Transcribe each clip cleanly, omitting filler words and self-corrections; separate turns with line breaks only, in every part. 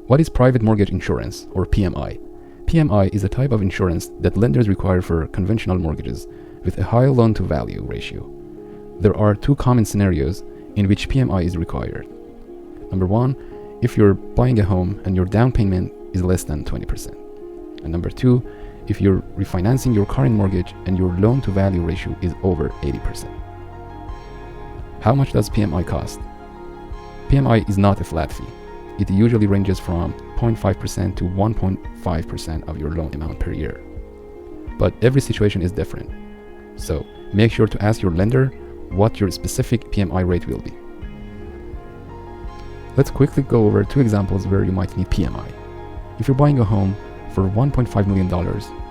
What is private mortgage insurance, or PMI? PMI is a type of insurance that lenders require for conventional mortgages with a high loan-to-value ratio. There are two common scenarios in which PMI is required. Number one, if you're buying a home and your down payment is less than 20%. And number two, if you're refinancing your current mortgage and your loan-to-value ratio is over 80%. How much does PMI cost? PMI is not a flat fee. It usually ranges from 0.5% to 1.5% of your loan amount per year. But every situation is different. So make sure to ask your lender what your specific PMI rate will be. Let's quickly go over two examples where you might need PMI. If you're buying a home for $1.5 million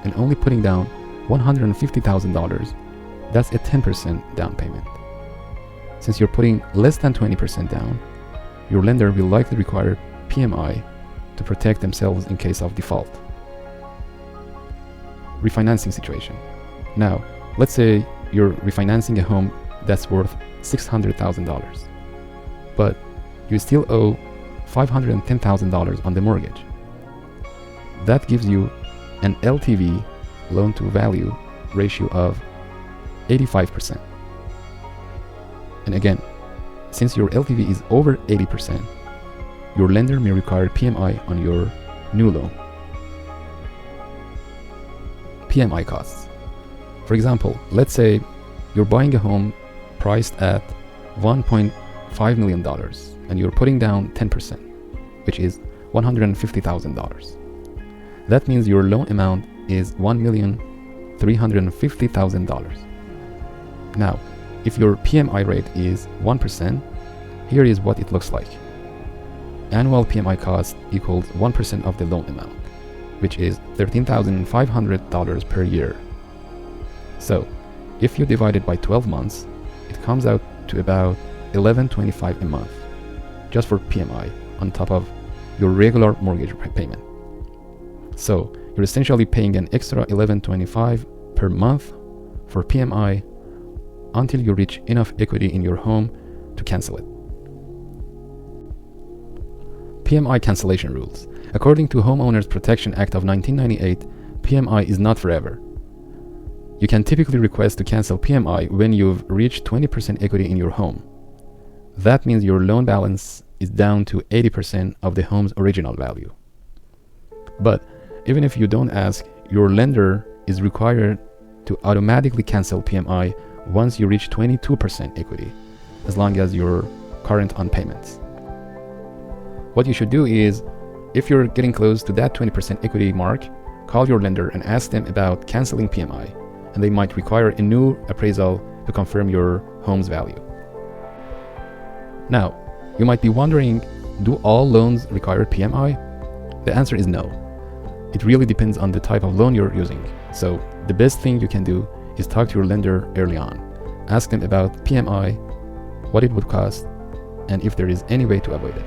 and only putting down $150,000, that's a 10% down payment. Since you're putting less than 20% down, your lender will likely require PMI to protect themselves in case of default. Refinancing situation. Now, let's say you're refinancing a home that's worth $600,000, but you still owe $510,000 on the mortgage. That gives you an LTV, loan to value ratio of 85%. And again, since your LTV is over 80%, your lender may require PMI on your new loan. PMI costs. For example, let's say you're buying a home priced at $1.5 million and you're putting down 10%, which is $150,000. That means your loan amount is $1,350,000. Now, if your PMI rate is 1%, here is what it looks like. Annual PMI cost equals 1% of the loan amount, which is $13,500 per year. So, if you divide it by 12 months, it comes out to about $1,125 a month, just for PMI, on top of your regular mortgage payment. So, you're essentially paying an extra $1,125 per month for PMI until you reach enough equity in your home to cancel it. PMI cancellation rules. According to Homeowners Protection Act of 1998, PMI is not forever. You can typically request to cancel PMI when you've reached 20% equity in your home. That means your loan balance is down to 80% of the home's original value. But even if you don't ask, your lender is required to automatically cancel PMI once you reach 22% equity, as long as you're current on payments. What you should do is, if you're getting close to that 20% equity mark, call your lender and ask them about canceling PMI, and they might require a new appraisal to confirm your home's value. Now, you might be wondering, do all loans require PMI? The answer is no. It really depends on the type of loan you're using. So the best thing you can do is talk to your lender early on. Ask them about PMI, what it would cost, and if there is any way to avoid it.